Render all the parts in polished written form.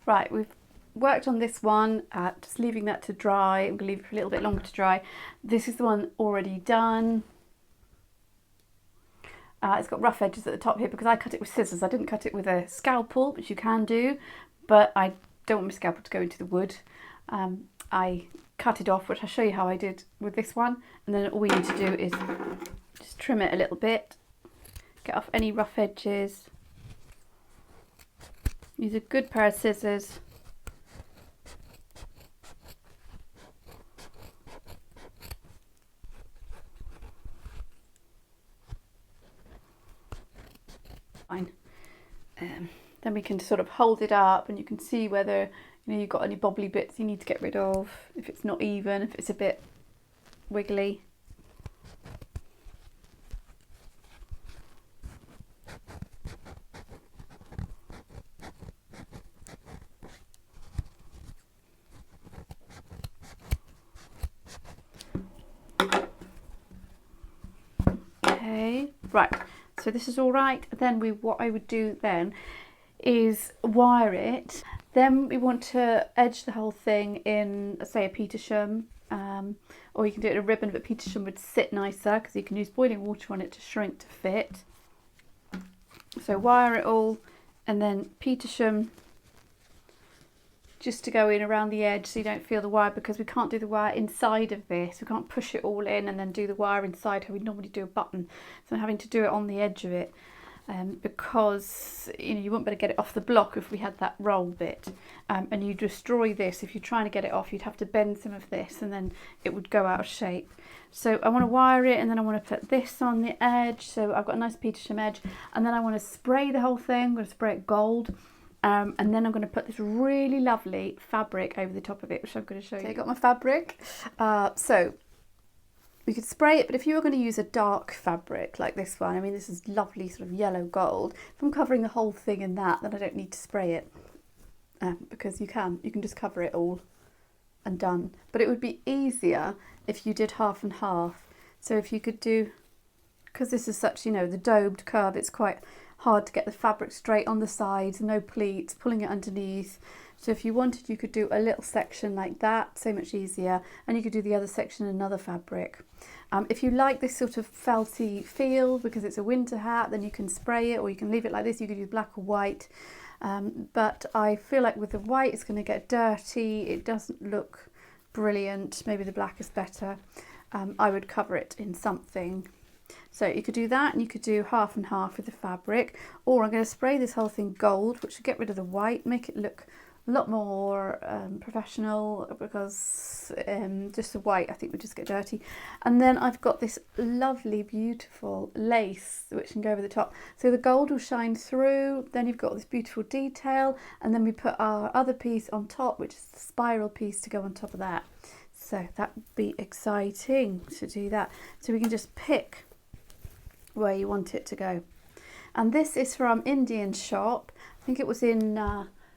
Right, we've worked on this one, just leaving that to dry. I'm going to leave it for a little bit longer to dry. This is the one already done. It's got rough edges at the top here because I cut it with scissors. I didn't cut it with a scalpel, which you can do, but I don't want my scalpel to go into the wood. I cut it off, which I'll show you how I did with this one, and then all we need to do is just trim it a little bit, get off any rough edges. Use a good pair of scissors. Fine. Then we can sort of hold it up and you can see whether you've got any bobbly bits you need to get rid of, if it's not even, if it's a bit wiggly. Okay, right, so this is all right. Then what I would do then is wire it. Then we want to edge the whole thing in, say, a Petersham, or you can do it in a ribbon, but Petersham would sit nicer because you can use boiling water on it to shrink to fit. So wire it all, and then Petersham just to go in around the edge so you don't feel the wire, because we can't do the wire inside of this. We can't push it all in and then do the wire inside how we normally do a button. So I'm having to do it on the edge of it. Because you wouldn't be able to get it off the block if we had that roll bit, and you destroy this. If you're trying to get it off, you'd have to bend some of this and then it would go out of shape. So I want to wire it, and then I want to put this on the edge, so I've got a nice Petersham edge, and then I want to spray the whole thing. I'm going to spray it gold, and then I'm going to put this really lovely fabric over the top of it, which I'm going to show you. Okay, I got my fabric, so you could spray it, but if you were going to use a dark fabric like this one, I mean this is lovely sort of yellow gold, if I'm covering the whole thing in that, then I don't need to spray it, because you can just cover it all and done. But it would be easier if you did half and half. So if you could do, because this is such, the domed curve, it's quite hard to get the fabric straight on the sides, no pleats, pulling it underneath. So if you wanted, you could do a little section like that, so much easier, and you could do the other section in another fabric. If you like this sort of felty feel, because it's a winter hat, then you can spray it, or you can leave it like this. You could use black or white, but I feel like with the white it's going to get dirty. It doesn't look brilliant. Maybe the black is better. I would cover it in something. So you could do that, and you could do half and half with the fabric, or I'm going to spray this whole thing gold, which will get rid of the white, make it look a lot more professional, because just the white I think would just get dirty. And then I've got this lovely beautiful lace which can go over the top, so the gold will shine through. Then you've got this beautiful detail, and then we put our other piece on top, which is the spiral piece to go on top of that. So that would be exciting to do that. So we can just pick where you want it to go. And this is from Indian shop. I think it was in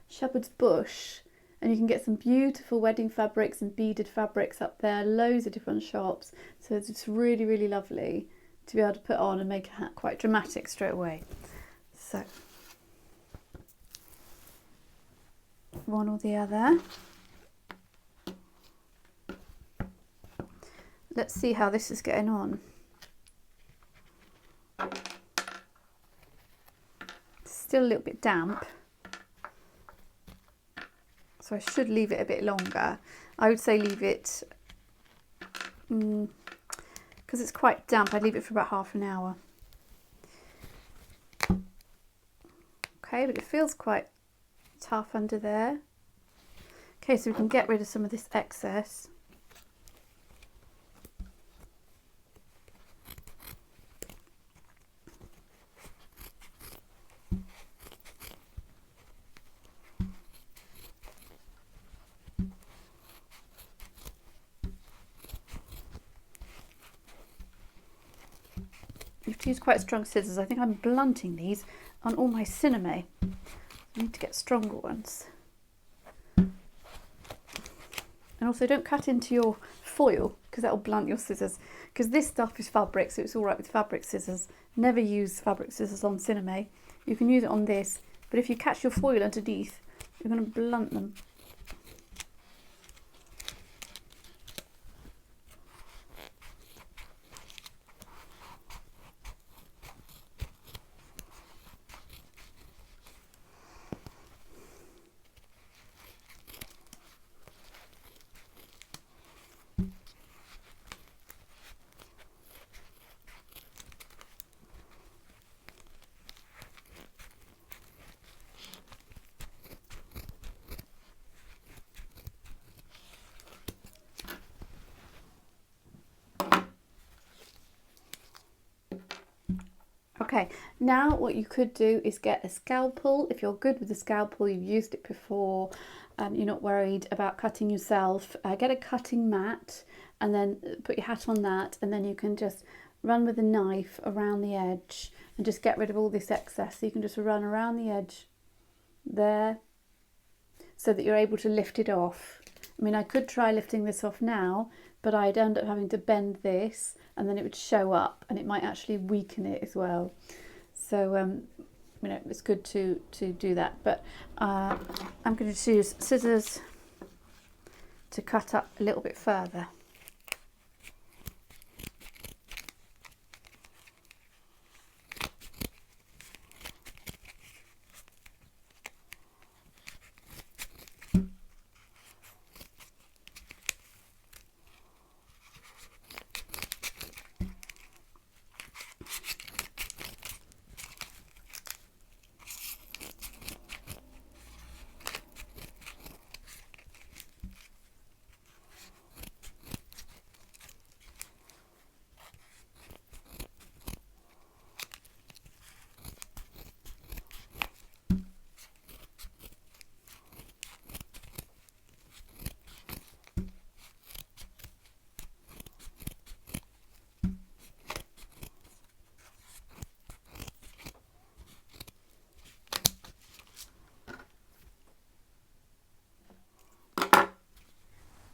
Shepherd's Bush, and you can get some beautiful wedding fabrics and beaded fabrics up there, loads of different shops. So it's just really, really lovely to be able to put on and make a hat quite dramatic straight away. So one or the other. Let's see how this is getting on. Still a little bit damp, so I should leave it a bit longer. I would say leave it, because it's quite damp, I'd leave it for about half an hour. Okay, but it feels quite tough under there. Okay, so we can get rid of some of this excess. You have to use quite strong scissors. I think I'm blunting these on all my cinema. I need to get stronger ones. And also don't cut into your foil, because that will blunt your scissors. Because this stuff is fabric, so it's all right with fabric scissors. Never use fabric scissors on cinema. You can use it on this, but if you catch your foil underneath, You're going to blunt them. Okay, now what you could do is get a scalpel. If you're good with the scalpel, you've used it before, you're not worried about cutting yourself, get a cutting mat and then put your hat on that, and then you can just run with a knife around the edge and just get rid of all this excess. So you can just run around the edge there so that you're able to lift it off. I mean, I could try lifting this off now, but I'd end up having to bend this and then it would show up and it might actually weaken it as well. So, you know, it's good to do that. But I'm going to use scissors to cut up a little bit further.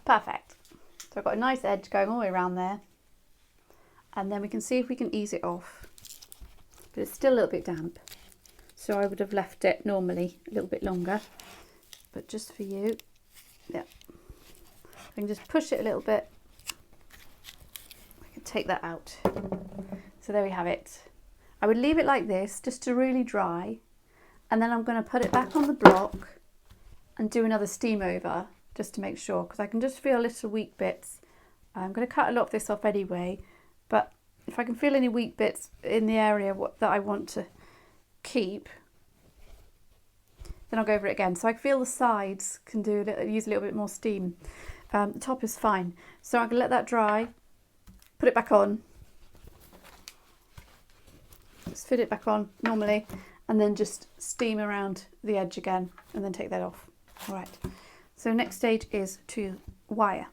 Perfect. So I've got a nice edge going all the way around there, and then we can see if we can ease it off, but it's still a little bit damp, so I would have left it normally a little bit longer, but just for you, yeah, I can just push it a little bit. I can take that out. So there we have it. I would leave it like this just to really dry, and then I'm going to put it back on the block and do another steam over, just to make sure, because I can just feel little weak bits. I'm going to cut a lot of this off anyway, but if I can feel any weak bits in the area that I want to keep, then I'll go over it again. So I feel the sides can use a little bit more steam. The top is fine. So I can let that dry, put it back on, just fit it back on normally, and then just steam around the edge again, and then take that off. All right. So next stage is to wire.